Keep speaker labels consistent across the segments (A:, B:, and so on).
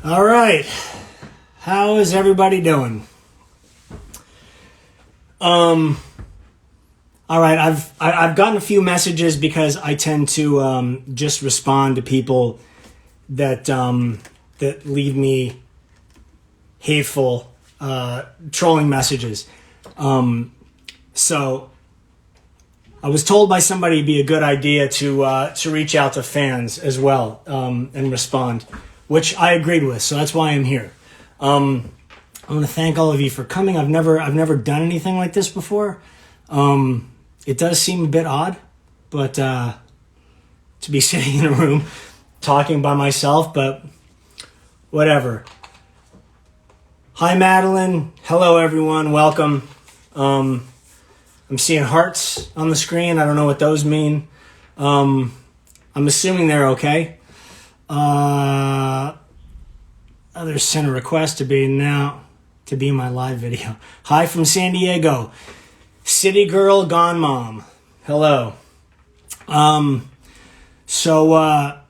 A: All right. How is everybody doing? All right. I've gotten a few messages because I tend to just respond to people that that leave me hateful trolling messages. So I was told by somebody it'd be a good idea to reach out to fans as well and respond, which I agreed with. So that's why I'm here. I want to thank all of you for coming. I've never done anything like this before. It does seem a bit odd, but to be sitting in a room talking by myself, but whatever. Hi, Madeline. Hello, everyone. Welcome. I'm seeing hearts on the screen. I don't know what those mean. I'm assuming they're okay. Others sent a request to be in my live video. Hi from San Diego. City girl gone mom. Hello. So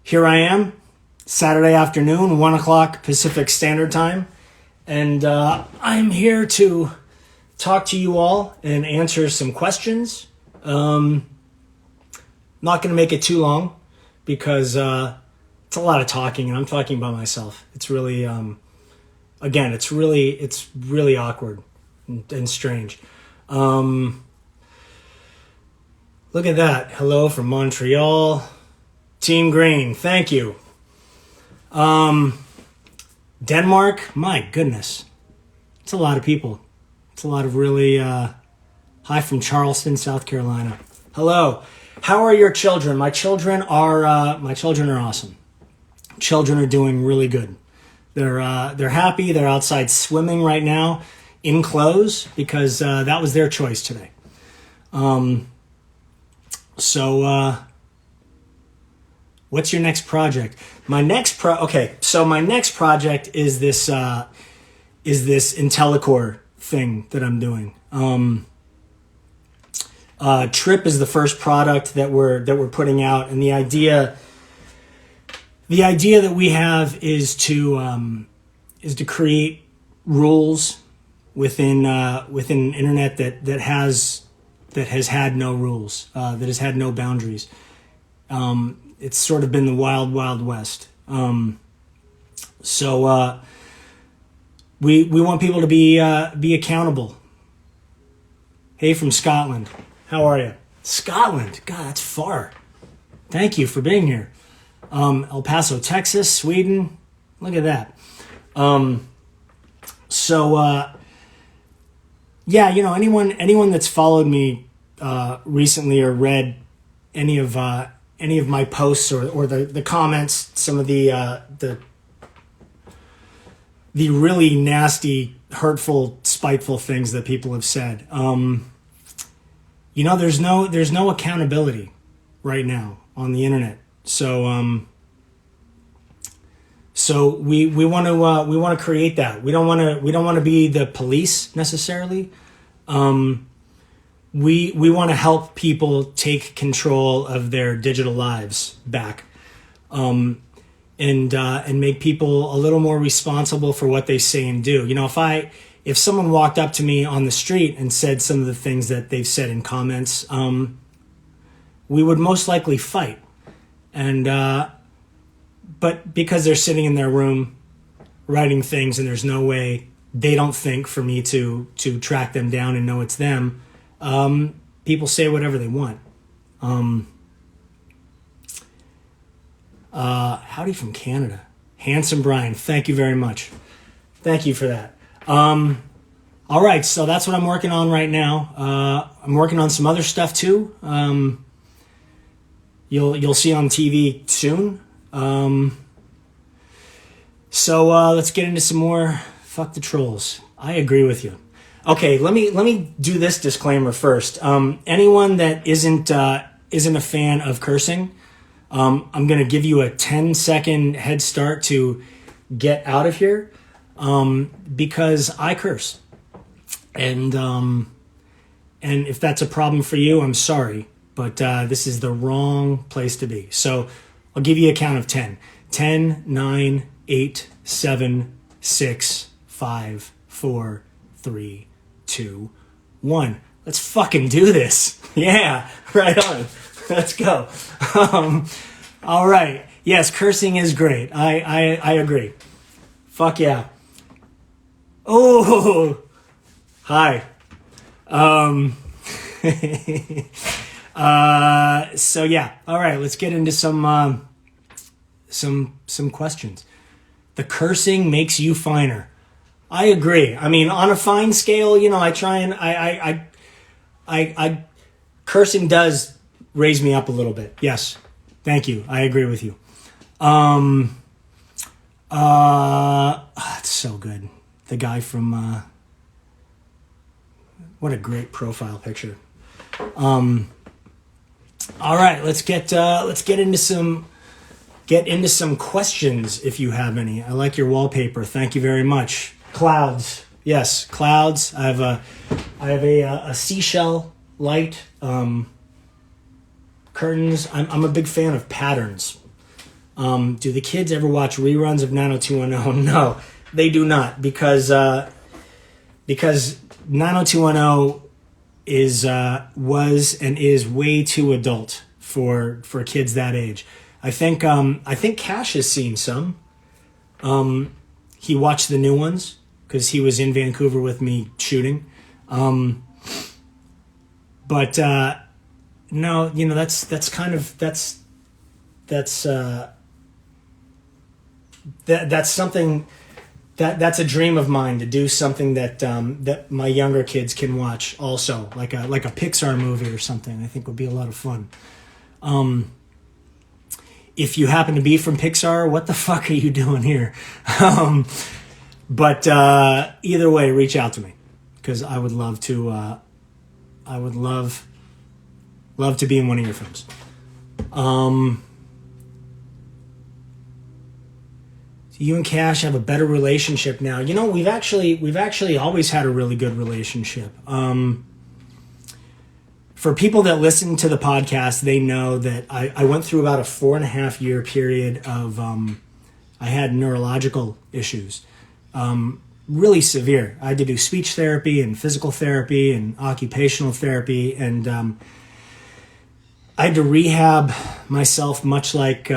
A: here I am, Saturday afternoon, 1 o'clock Pacific Standard Time. And I'm here to talk to you all and answer some questions. Not going to make it too long because it's a lot of talking and I'm talking by myself. It's really, again, it's really awkward and strange. Look at that. Hello from Montreal. Team Green, thank you. Denmark, my goodness. It's a lot of people. It's a lot of really, hi from Charleston, South Carolina. Hello. How are your children? My children are awesome. Children are doing really good. They're happy. They're outside swimming right now in clothes because that was their choice today. So what's your next project? My next project is this IntelliCore thing that I'm doing. Trip is the first product that we're putting out, and the idea that we have is to create rules within an internet that has had no rules, that has had no boundaries. It's sort of been the wild, wild west. So we want people to be accountable. Hey, from Scotland. How are you? Scotland. God, that's far. Thank you for being here. El Paso, Texas, Sweden. Look at that. Yeah, anyone that's followed me recently or read any of my posts or the comments, some of the really nasty, hurtful, spiteful things that people have said. There's no accountability right now on the internet. So we want to create that. We don't want to be the police necessarily. We want to help people take control of their digital lives back, and make people a little more responsible for what they say and do. If someone walked up to me on the street and said some of the things that they've said in comments, we would most likely fight. And but because they're sitting in their room writing things and there's no way they don't think for me to track them down and know it's them, people say whatever they want. Howdy from Canada. Handsome Brian, thank you very much. Thank you for that. All right, so that's what I'm working on right now. I'm working on some other stuff too. You'll see on TV soon. So let's get into some more fuck the trolls. I agree with you. Okay, let me do this disclaimer first. Anyone that isn't a fan of cursing, I'm gonna give you a 10-second head start to get out of here, because I curse, and if that's a problem for you, I'm sorry, but this is the wrong place to be. So I'll give you a count of 10. 10, 9, 8, 7, 6, 5, 4, 3, 2, 1. Let's fucking do this. Yeah, right on. Let's go. All right. Yes, cursing is great. I agree. Fuck yeah. Oh, hi. So yeah. All right. Let's get into some questions. The cursing makes you finer. I agree. I mean, on a fine scale, I try and I cursing does raise me up a little bit. Yes. Thank you. I agree with you. It's so good. The guy from what a great profile picture. All right, let's get into some questions if you have any. I like your wallpaper. Thank you very much. Clouds. Yes, clouds. I have a seashell light. Curtains. I'm a big fan of patterns. Do the kids ever watch reruns of 90210? No, they do not, because 90210 was and is way too adult for kids that age. I think Cash has seen some. He watched the new ones because he was in Vancouver with me shooting. But no, that's something that's a dream of mine, to do something that my younger kids can watch also, like a Pixar movie or something. I think would be a lot of fun. If you happen to be from Pixar, what the fuck are you doing here? But either way, reach out to me, because I would love to. I would love to be in one of your films. You and Cash have a better relationship now. We've actually always had a really good relationship. For people that listen to the podcast, they know that I went through about a 4.5 year period of I had neurological issues, really severe. I had to do speech therapy and physical therapy and occupational therapy, and I had to rehab myself much like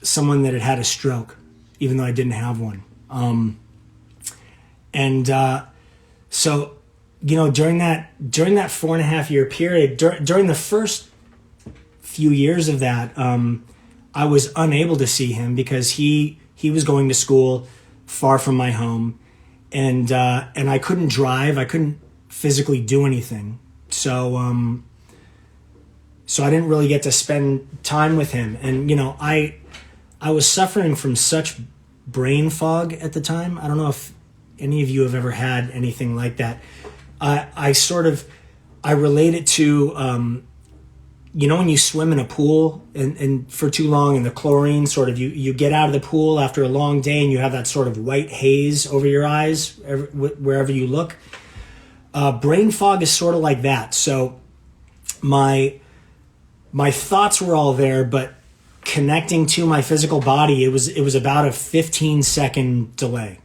A: someone that had a stroke, even though I didn't have one. So, during that 4.5 year period, during the first few years of that, I was unable to see him because he was going to school far from my home, and I couldn't drive. I couldn't physically do anything. So I didn't really get to spend time with him. And, I was suffering from such brain fog at the time. I don't know if any of you have ever had anything like that. I relate it to, when you swim in a pool and for too long, and the chlorine you get out of the pool after a long day and you have that sort of white haze over your eyes wherever you look. Brain fog is sort of like that. So my thoughts were all there, but connecting to my physical body, it was about a 15-second delay,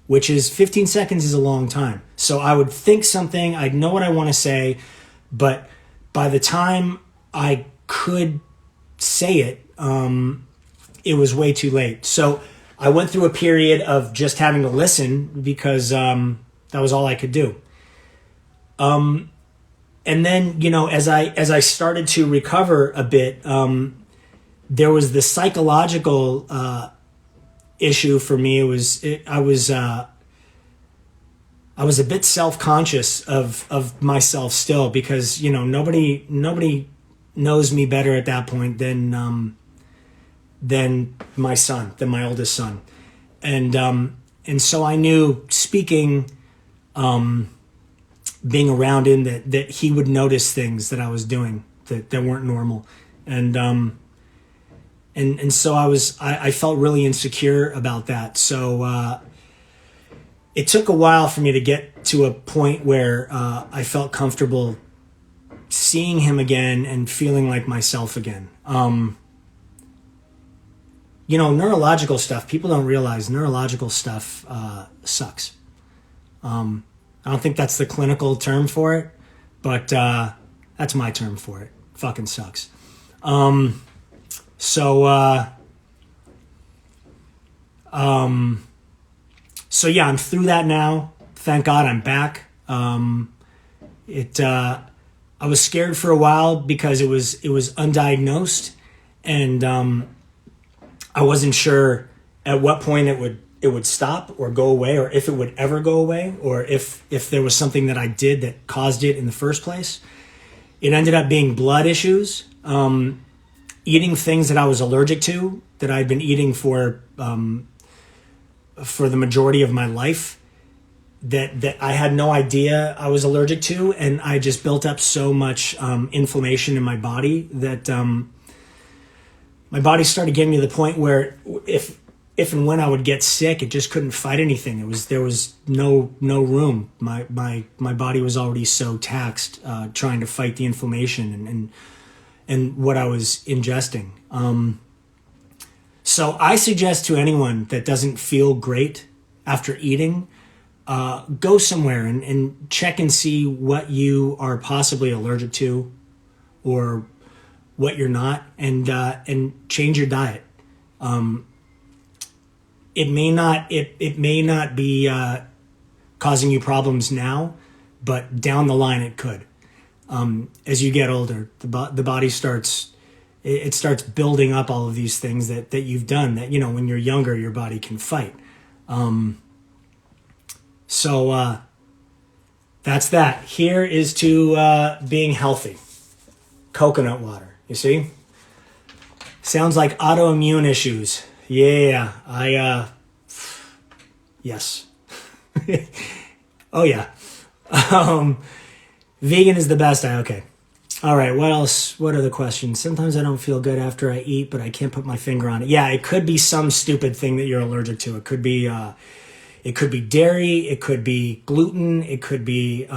A: which is 15 seconds is a long time. So I would think something, I'd know what I want to say, but by the time I could say it, it was way too late. So I went through a period of just having to listen because that was all I could do. And then, as I started to recover a bit, there was the psychological issue for me. I was a bit self-conscious of myself still, because nobody knows me better at that point than my oldest son, and so I knew speaking, being around him, that he would notice things that I was doing that weren't normal, and so I felt really insecure about that. So it took a while for me to get to a point where I felt comfortable seeing him again and feeling like myself again. neurological stuff, people don't realize neurological stuff sucks. I don't think that's the clinical term for it, but that's my term for it. Fucking sucks. So yeah, I'm through that now. Thank God I'm back. I was scared for a while because it was undiagnosed, and I wasn't sure at what point it would stop or go away, or if it would ever go away, or if there was something that I did that caused it in the first place. It ended up being blood issues, eating things that I was allergic to, that I'd been eating for the majority of my life, that I had no idea I was allergic to, and I just built up so much inflammation in my body that my body started getting me to the point where if and when I would get sick, it just couldn't fight anything. There was no room. My body was already so taxed trying to fight the inflammation and what I was ingesting. So I suggest to anyone that doesn't feel great after eating, go somewhere and check and see what you are possibly allergic to, or what you're not, and change your diet. It may not be causing you problems now, but down the line it could. As you get older, the body starts building up all of these things that you've done that, when you're younger, your body can fight. So that's that. Here is to being healthy. Coconut water, you see? Sounds like autoimmune issues. Yeah, yes. Oh yeah. Vegan is the best. Okay. All right. What else? What are the questions? Sometimes I don't feel good after I eat, but I can't put my finger on it. Yeah, it could be some stupid thing that you're allergic to. It could be dairy. It could be gluten. It could be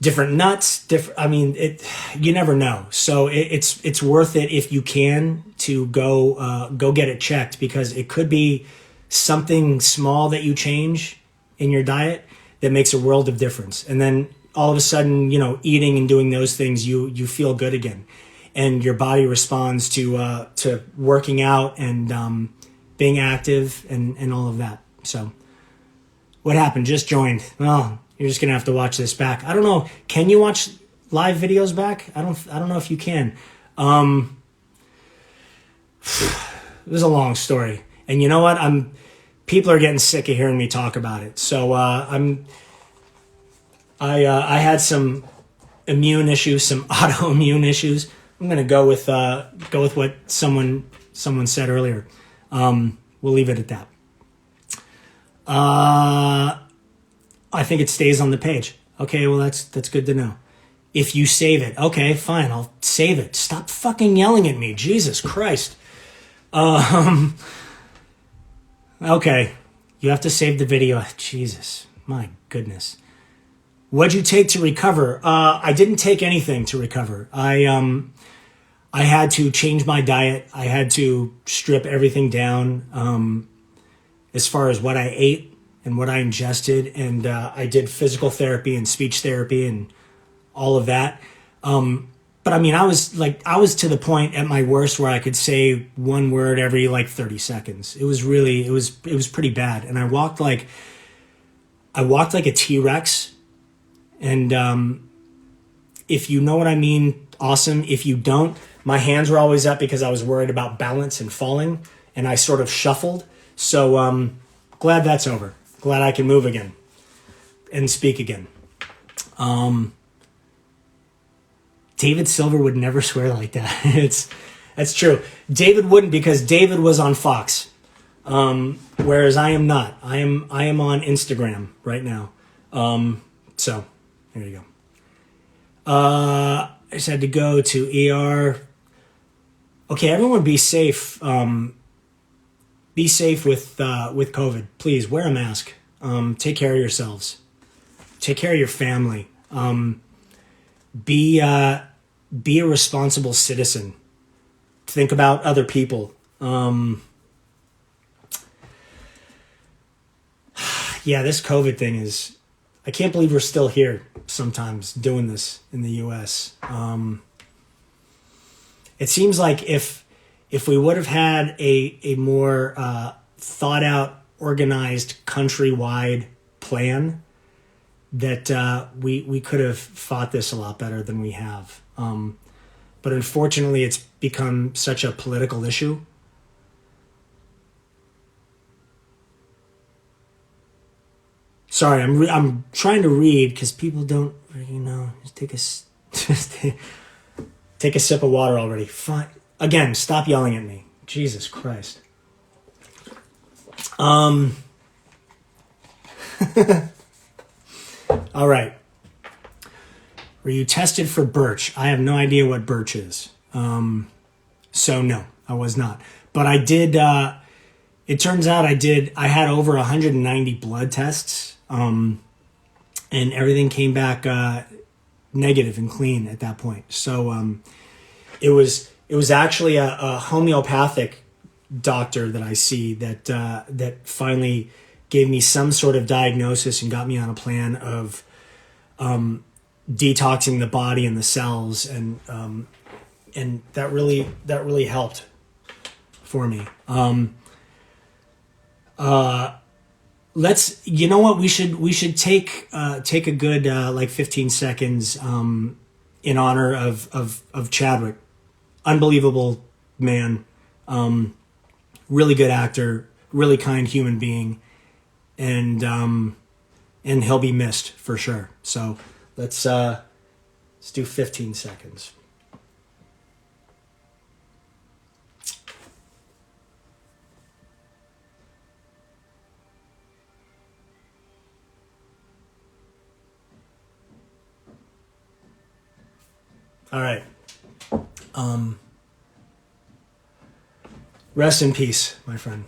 A: different nuts. You never know. So it's worth it if you can to go get it checked, because it could be something small that you change in your diet that makes a world of difference. And then all of a sudden, eating and doing those things, you feel good again, and your body responds to working out and being active and all of that. So what happened? Just joined. Well, you're just gonna have to watch this back. I don't know. Can you watch live videos back? I don't know if you can. It was a long story, and you know what? People are getting sick of hearing me talk about it. So I had some immune issues, some autoimmune issues. I'm gonna go with what someone said earlier. We'll leave it at that. I think it stays on the page. Okay, well that's good to know. If you save it, okay, fine, I'll save it. Stop fucking yelling at me, Jesus Christ. Okay, you have to save the video. Jesus, my goodness. What'd you take to recover? I didn't take anything to recover. I had to change my diet. I had to strip everything down as far as what I ate and what I ingested. And I did physical therapy and speech therapy and all of that. But I mean, I was to the point at my worst where I could say one word every 30 seconds. It was pretty bad. And I walked like a T-Rex. And if you know what I mean, awesome. If you don't, my hands were always up because I was worried about balance and falling, and I sort of shuffled. So glad that's over. Glad I can move again and speak again. David Silver would never swear like that. That's true. David wouldn't, because David was on Fox, whereas I am not. I am on Instagram right now. So there you go. I just had to go to ER. Okay, everyone be safe. Be safe with COVID. Please wear a mask. Take care of yourselves. Take care of your family. Be a responsible citizen. think about other people. Yeah, this COVID thing is, I can't believe we're still here sometimes doing this in the US. It seems like if we would have had a more thought out, organized, countrywide plan, that we could have fought this a lot better than we have. But unfortunately, it's become such a political issue. Sorry, I'm trying to read because people don't really know. Just take a sip of water already. Fine. Again, stop yelling at me. Jesus Christ. All right. Were you tested for birch? I have no idea what birch is. So no, I was not. But I did, it turns out I had over 190 blood tests. And everything came back, negative and clean at that point. So, it was actually a homeopathic doctor that I see that finally gave me some sort of diagnosis and got me on a plan of, detoxing the body and the cells, and that really helped for me. You know what, we should take a good like 15 seconds in honor of Chadwick. Unbelievable man, really good actor, really kind human being, and he'll be missed for sure. So let's do 15 seconds. All right. Rest in peace, my friend.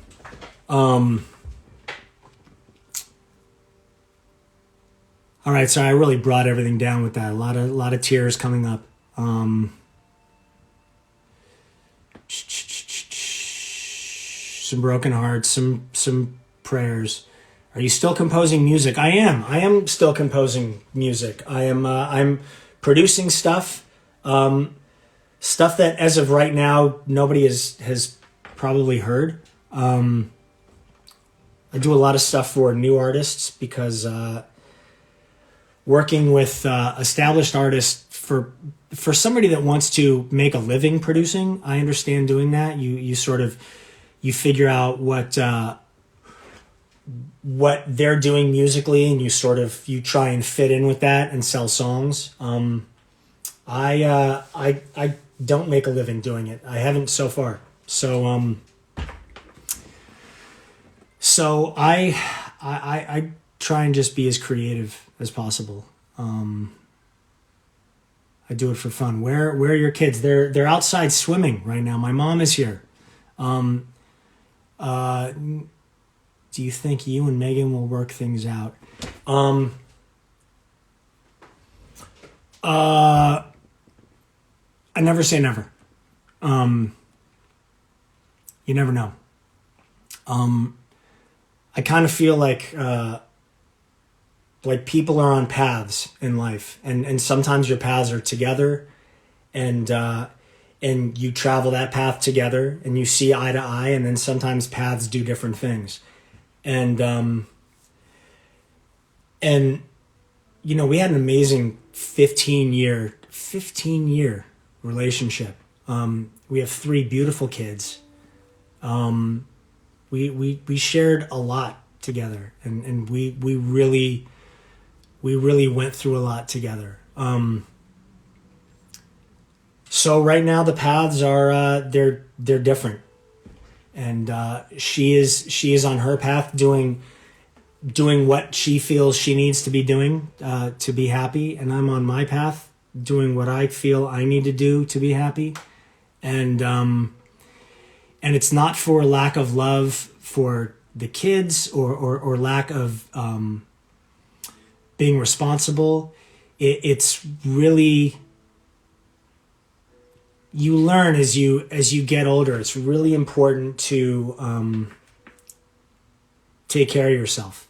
A: All right, so I really brought everything down with that. A lot of tears coming up. Some broken hearts, some prayers. Are you still composing music? I am still composing music. I'm producing stuff. Stuff that, as of right now, nobody has probably heard. I do a lot of stuff for new artists because working with established artists, for somebody that wants to make a living producing, I understand doing that. You figure out what they're doing musically, and you try and fit in with that and sell songs. I don't make a living doing it. I haven't so far. So I try and just be as creative as possible. I do it for fun. Where are your kids? They're outside swimming right now. My mom is here. Do you think you and Megan will work things out? I never say never. You never know. I kind of feel like people are on paths in life, and sometimes your paths are together, and you travel that path together, and you see eye to eye, and then sometimes paths do different things, and we had an amazing 15-year relationship. We have 3 beautiful kids. We shared a lot together, and we really went through a lot together. So right now the paths are they're different, and she is on her path doing what she feels she needs to be doing to be happy, and I'm on my path doing what I feel I need to do to be happy. And it's not for lack of love for the kids or lack of being responsible. It's really, you learn as you get older. It's really important to take care of yourself.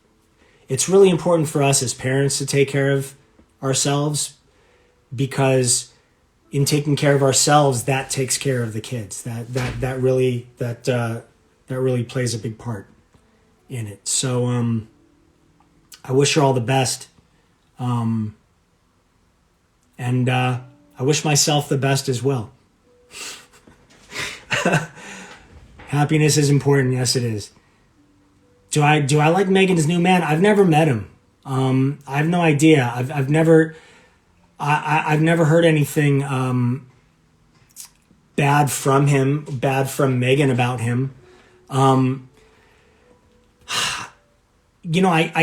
A: It's really important for us as parents to take care of ourselves, because in taking care of ourselves, that takes care of the kids. That really plays a big part in it. So I wish her all the best, and I wish myself the best as well. Happiness is important. Yes, it is. Do I like Megan's new man? I've never met him. I have no idea. I've never heard anything bad from him, bad from Megan about him. I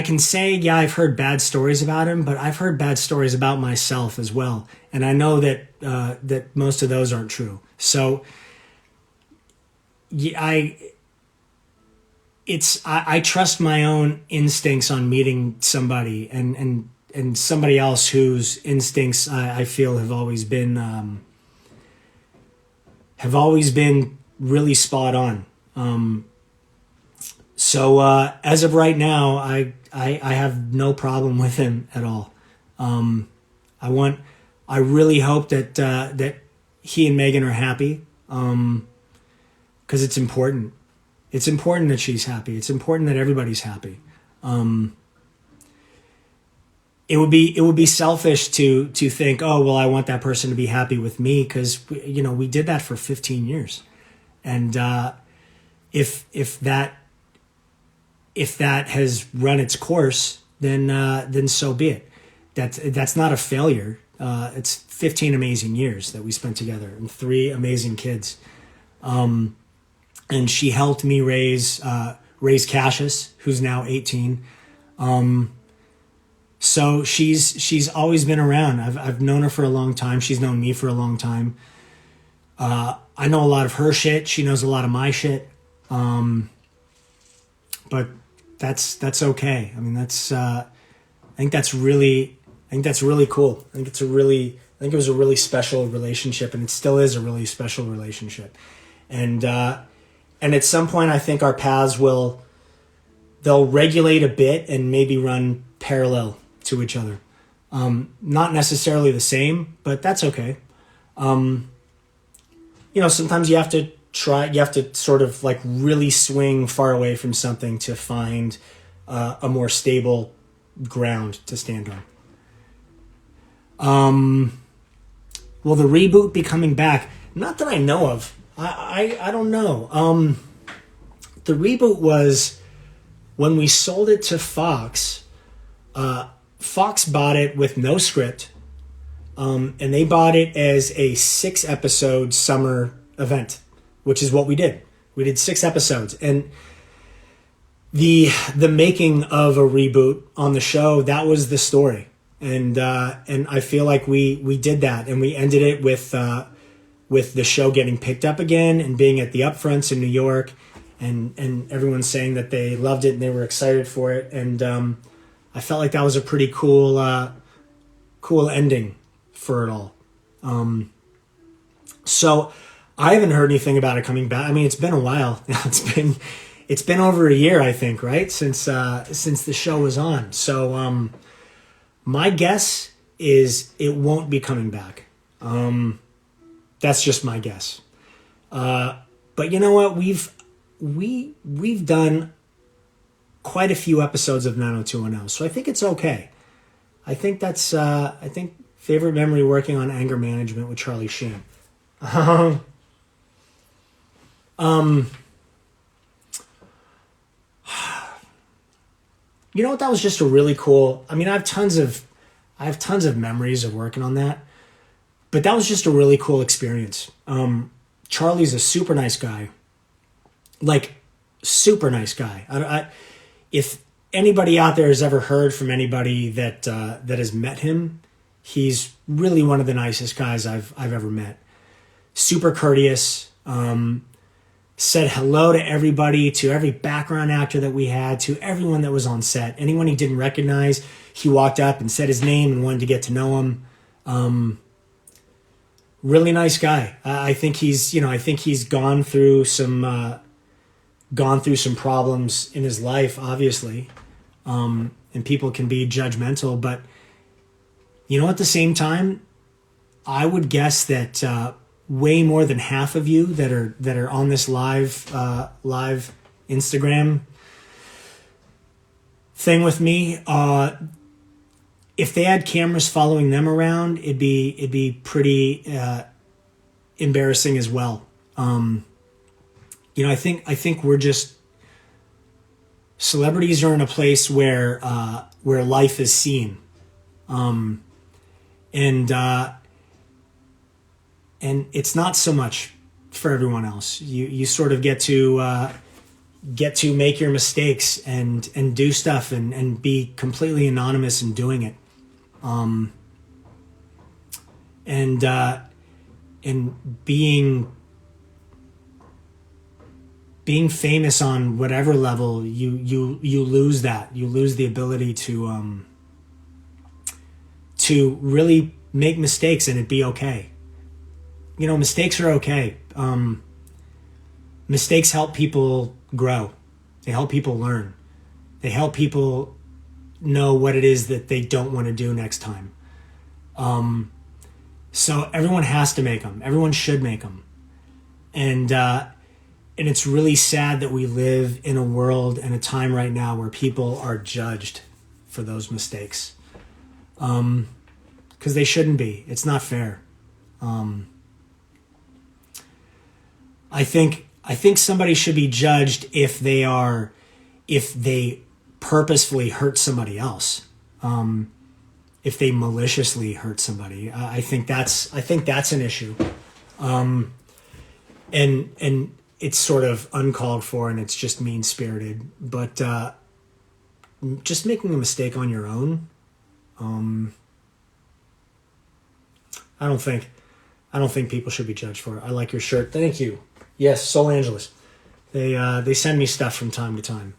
A: can say, yeah, I've heard bad stories about him, but I've heard bad stories about myself as well. And I know that that most of those aren't true. So yeah, I trust my own instincts on meeting somebody, and somebody else whose instincts I feel have always been really spot on. So as of right now, I have no problem with him at all. I really hope that he and Megan are happy, because it's important. It's important that she's happy. It's important that everybody's happy. It would be selfish to think, oh, well, I want that person to be happy with me, because we did that for 15 years, and if that has run its course, then so be it. That's not a failure. It's 15 amazing years that we spent together, and 3 amazing kids. And she helped me raise Cassius, who's now 18. So she's always been around. I've known her for a long time. She's known me for a long time. I know a lot of her shit. She knows a lot of my shit. But that's okay. I mean, I think that's really cool. I think it was a really special relationship, and it still is a really special relationship. And at some point, I think our paths they'll regulate a bit and maybe run parallel to each other. Not necessarily the same, but that's okay. Sometimes you have to sort of like really swing far away from something to find a more stable ground to stand on. Will the reboot be coming back? Not that I know of. I don't know. The reboot was when we sold it to Fox. Fox bought it with no script, and they bought it as a 6-episode summer event, which is what we did. We did 6 episodes, and the making of a reboot on the show, that was the story, and I feel like we did that, and we ended it with the show getting picked up again and being at the upfronts in New York, and everyone saying that they loved it and they were excited for it, and I felt like that was a pretty cool ending for it all. So I haven't heard anything about it coming back. I mean, it's been a while. It's been over a year, I think, right? Since the show was on. So my guess is it won't be coming back. That's just my guess. But you know what? We've done quite a few episodes of 90210, so I think it's okay. I think that's favorite memory working on anger management with Charlie Sheen. You know what? That was just a really cool. I mean, I have tons of memories of working on that, but that was just a really cool experience. Charlie's a super nice guy, like super nice guy. If anybody out there has ever heard from anybody that has met him, he's really one of the nicest guys I've ever met. Super courteous. Said hello to everybody, to every background actor that we had, to everyone that was on set. Anyone he didn't recognize, he walked up and said his name and wanted to get to know him. really nice guy. I think he's gone through some problems in his life, obviously, and people can be judgmental. But at the same time, I would guess that way more than half of you that are on this live Instagram thing with me, if they had cameras following them around, it'd be pretty embarrassing as well. I think we're just, celebrities are in a place where life is seen, and it's not so much for everyone else. You sort of get to make your mistakes and do stuff and be completely anonymous in doing it, and being famous on whatever level, you lose that. You lose the ability to really make mistakes and it be okay. Mistakes are okay. Mistakes help people grow. They help people learn. They help people know what it is that they don't want to do next time. So everyone has to make them. Everyone should make them. And it's really sad that we live in a world and a time right now where people are judged for those mistakes. Because they shouldn't be. It's not fair. I think somebody should be judged if they purposefully hurt somebody else. If they maliciously hurt somebody. I think that's an issue. And it's sort of uncalled for and it's just mean-spirited. But just making a mistake on your own, I don't think people should be judged for it. I like your shirt. Thank you. Yes, Sol Angeles. They send me stuff from time to time.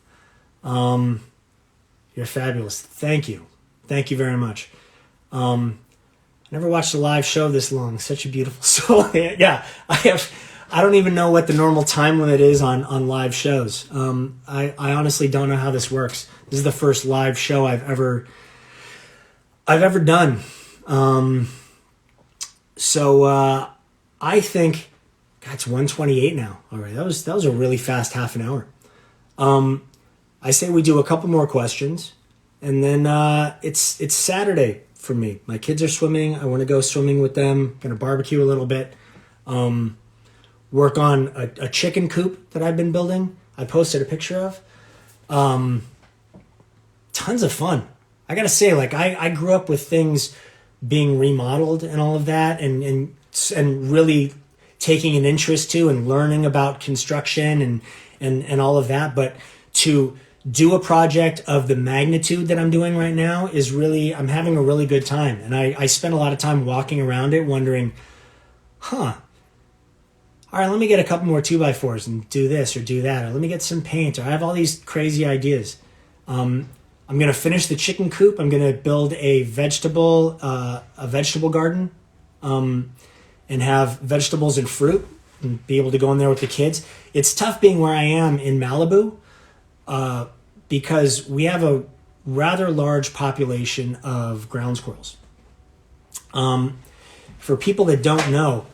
A: You're fabulous. Thank you. Thank you very much. I never watched a live show this long. Such a beautiful soul. Yeah, I don't even know what the normal time limit is on live shows. I honestly don't know how this works. This is the first live show I've ever done. So I think, God, it's 1:28 now. All right, that was a really fast half an hour. I say we do a couple more questions, and then it's Saturday for me. My kids are swimming. I want to go swimming with them. Gonna barbecue a little bit. Work on a chicken coop that I've been building. I posted a picture of. Tons of fun. I gotta say, I grew up with things being remodeled and all of that, and really taking an interest to and learning about construction and all of that. But to do a project of the magnitude that I'm doing right now is really, I'm having a really good time. And I spent a lot of time walking around it wondering, all right, let me get a couple more 2x4s and do this or do that. Or let me get some paint. Or I have all these crazy ideas. I'm going to finish the chicken coop. I'm going to build a vegetable garden, and have vegetables and fruit and be able to go in there with the kids. It's tough being where I am in Malibu, because we have a rather large population of ground squirrels. For people that don't know,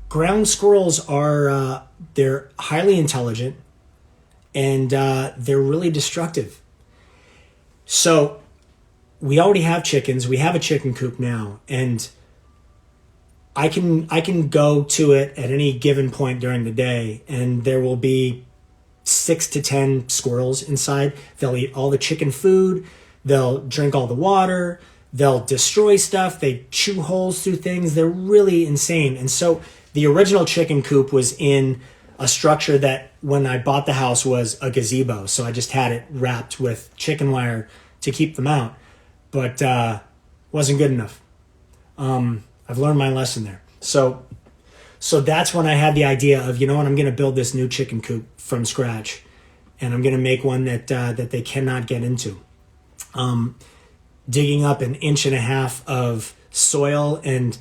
A: ground squirrels are, they're highly intelligent, and they're really destructive. So we already have chickens. We have a chicken coop now, and I can go to it at any given point during the day, and there will be 6 to 10 squirrels inside. They'll eat all the chicken food. They'll drink all the water. They'll destroy stuff. They chew holes through things. They're really insane. And so the original chicken coop was in a structure that, when I bought the house, was a gazebo. So I just had it wrapped with chicken wire to keep them out. But wasn't good enough. I've learned my lesson there. So that's when I had the idea of, I'm going to build this new chicken coop from scratch, and I'm going to make one that they cannot get into. Digging up 1.5 inches of soil, and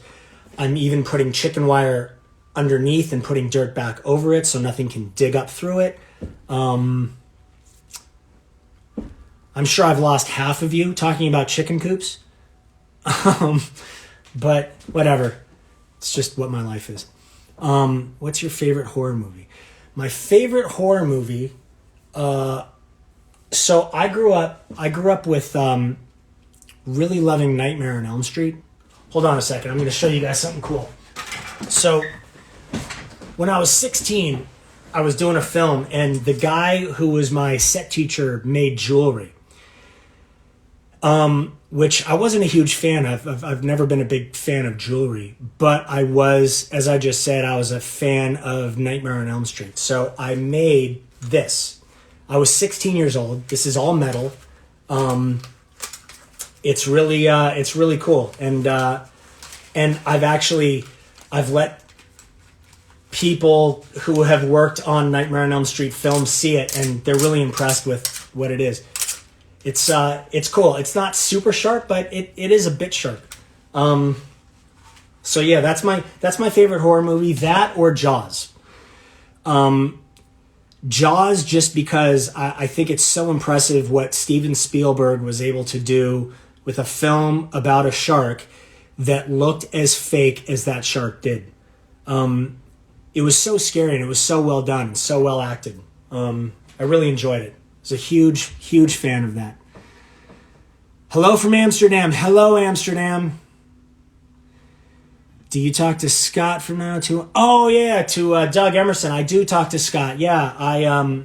A: I'm even putting chicken wire underneath and putting dirt back over it so nothing can dig up through it. I'm sure I've lost half of you talking about chicken coops. But whatever. It's just what my life is. What's your favorite horror movie? My favorite horror movie, so I grew up with really loving Nightmare on Elm Street. Hold on a second. I'm going to show you guys something cool. So when I was 16, I was doing a film, and the guy who was my set teacher made jewelry, which I wasn't a huge fan of. I've never been a big fan of jewelry, but I was, as I just said, I was a fan of Nightmare on Elm Street. So I made this. I was 16 years old. This is all metal. It's really cool. And I've let people who have worked on Nightmare on Elm Street films see it, and they're really impressed with what it is. It's cool. It's not super sharp, but it is a bit sharp. So yeah, that's my favorite horror movie. That or Jaws. Jaws, just because I think it's so impressive what Steven Spielberg was able to do with a film about a shark that looked as fake as that shark did. It was so scary, and it was so well done, so well acted. I really enjoyed it. I was a huge fan of that. Hello from Amsterdam. Hello, Amsterdam. Do you talk to Scott from now to? Oh yeah, to Doug Emerson. I do talk to Scott. Yeah, I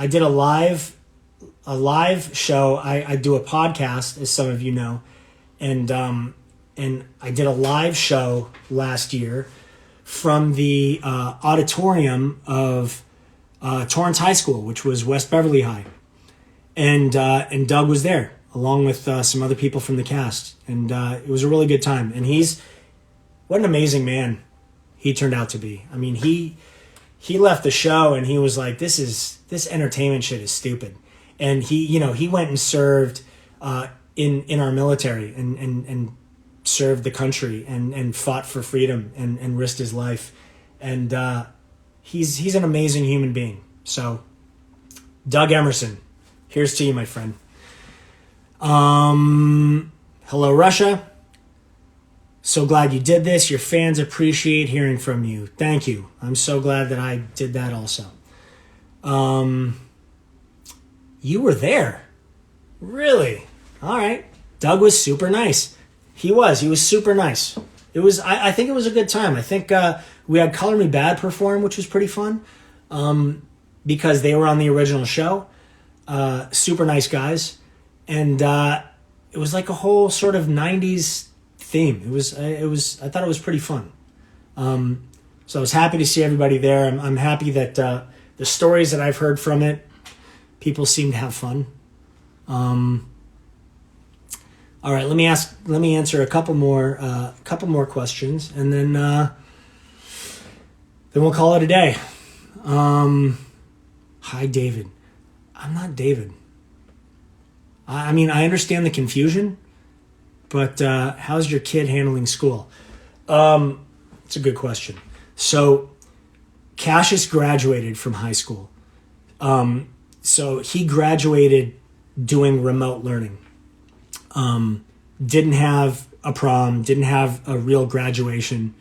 A: did a live show. I do a podcast, as some of you know, and I did a live show last year from the auditorium of Torrance High School, which was West Beverly High, and Doug was there along with some other people from the cast, and it was a really good time. And what an amazing man he turned out to be. I mean, he left the show and he was like, this entertainment shit is stupid. And he went and served in our military and served the country and fought for freedom and risked his life. And he's an amazing human being. So, Doug Emerson, here's to you, my friend. Hello, Russia. So glad you did this. Your fans appreciate hearing from you. Thank you. I'm so glad that I did that also. You were there. Really? All right. Doug was super nice. He was super nice. It was, I think it was a good time. I think we had Color Me Bad perform, which was pretty fun, because they were on the original show. Super nice guys. And it was like a whole sort of 90s theme. I thought it was pretty fun. So I was happy to see everybody there. I'm happy that the stories that I've heard from it, people seem to have fun. All right, let me answer a couple more questions, and then we'll call it a day. Hi, David. I'm not David. I mean, I understand the confusion, but how's your kid handling school? It's a good question. So Cassius graduated from high school. So he graduated doing remote learning. Didn't have a prom, didn't have a real graduation.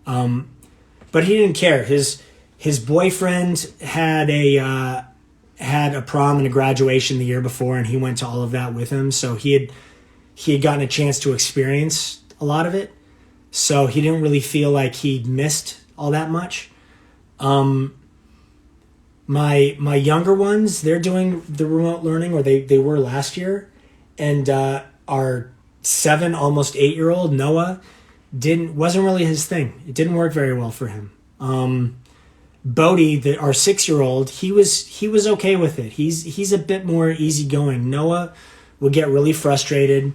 A: But he didn't care. His boyfriend had a prom and a graduation the year before, and he went to all of that with him. So he had gotten a chance to experience a lot of it. So he didn't really feel like he'd missed all that much. My younger ones, they're doing the remote learning, or they were last year. And our 7, almost 8-year-old, Noah, wasn't really his thing. It didn't work very well for him. Bodie, our 6-year-old, he was okay with it. He's a bit more easygoing. Noah would get really frustrated.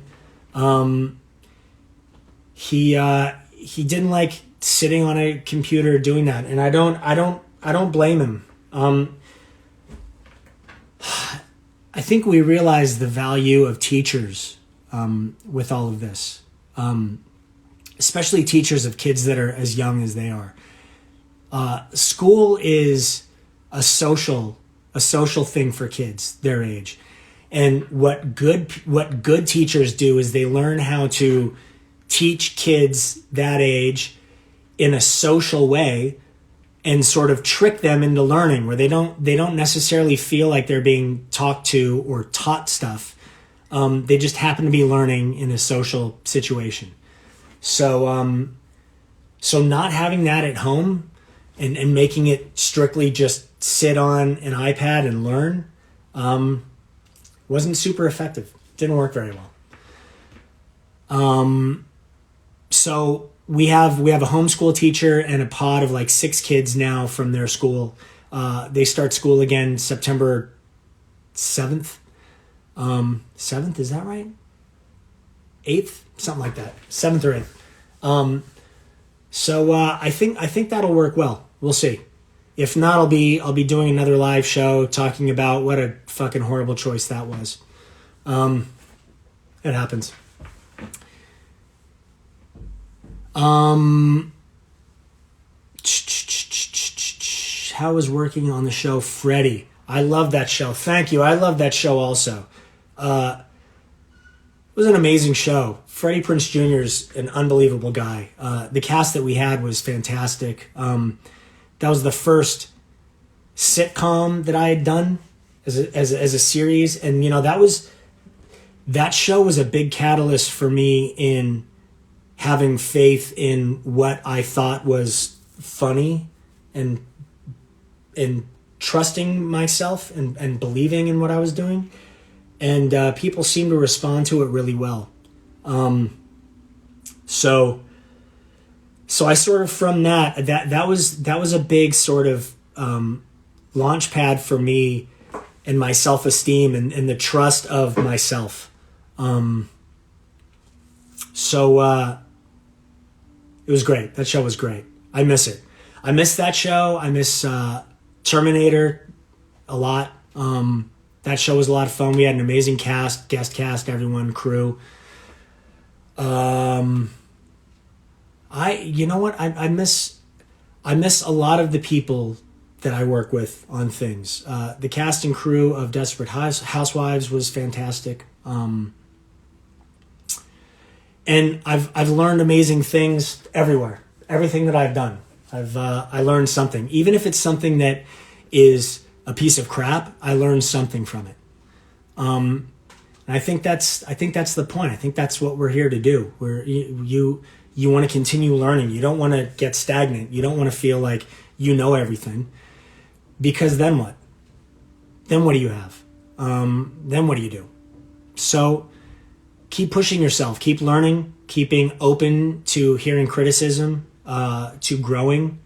A: He didn't like sitting on a computer doing that, and I don't blame him. I think we realize the value of teachers with all of this. especially teachers of kids that are as young as they are. School is a social thing for kids their age. And what good teachers do is they learn how to teach kids that age in a social way and sort of trick them into learning, where they don't necessarily feel like they're being talked to or taught stuff. They just happen to be learning in a social situation. So not having that at home and making it strictly just sit on an iPad and learn wasn't super effective. Didn't work very well. So we have a homeschool teacher and a pod of like 6 kids now from their school. They start school again September 7th. 7th, is that right? 8th? Something like that. 7th or 8th. So I think that'll work well. We'll see. If not, I'll be doing another live show talking about what a fucking horrible choice that was. It happens. How was working on the show, Freddie? I love that show. Thank you. I love that show also. It was an amazing show. Freddie Prinze Jr. is an unbelievable guy. The cast that we had was fantastic. That was the first sitcom that I had done as a series, and that show was a big catalyst for me in having faith in what I thought was funny and trusting myself and believing in what I was doing. And people seem to respond to it really well. So I sort of, from that was a big sort of launch pad for me and my self-esteem and the trust of myself. So it was great. That show was great. I miss it. I miss that show. I miss Terminator a lot. That show was a lot of fun. We had an amazing guest cast, everyone, crew. I miss a lot of the people that I work with on things. The cast and crew of Desperate Housewives was fantastic. And I've learned amazing things everywhere. Everything that I've done, I learned something. Even if it's something that is a piece of crap, I learned something from it. And I think that's the point. I think that's what we're here to do. You want to continue learning. You don't want to get stagnant. You don't want to feel like you know everything. Because then what? Then what do you have? Then what do you do? So keep pushing yourself. Keep learning. Keeping open to hearing criticism, to growing.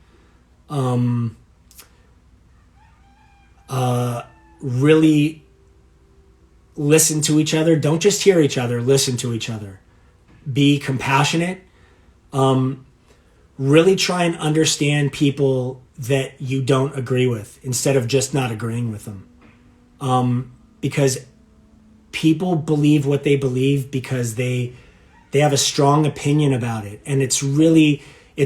A: Really listen to each other. Don't just hear each other. Listen to each other. Be compassionate. Really try and understand people that you don't agree with instead of just not agreeing with them. Because people believe what they believe because they have a strong opinion about it. And it's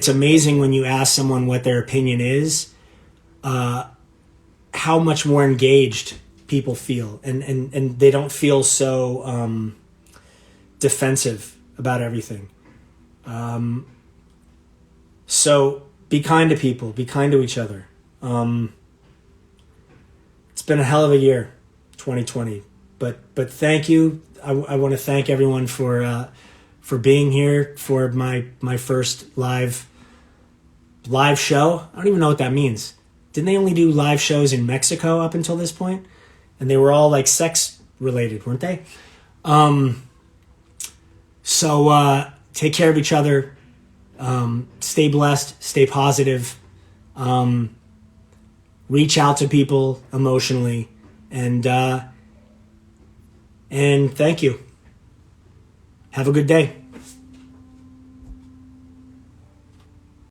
A: amazing when you ask someone what their opinion is, how much more engaged people feel. And they don't feel so defensive about everything. So be kind to people. Be kind to each other. It's been a hell of a year, 2020. But thank you. I want to thank everyone for being here for my first live show. I don't even know what that means. Didn't they only do live shows in Mexico up until this point? And they were all like sex related, weren't they? So take care of each other. Stay blessed. Stay positive. Reach out to people emotionally. And thank you. Have a good day.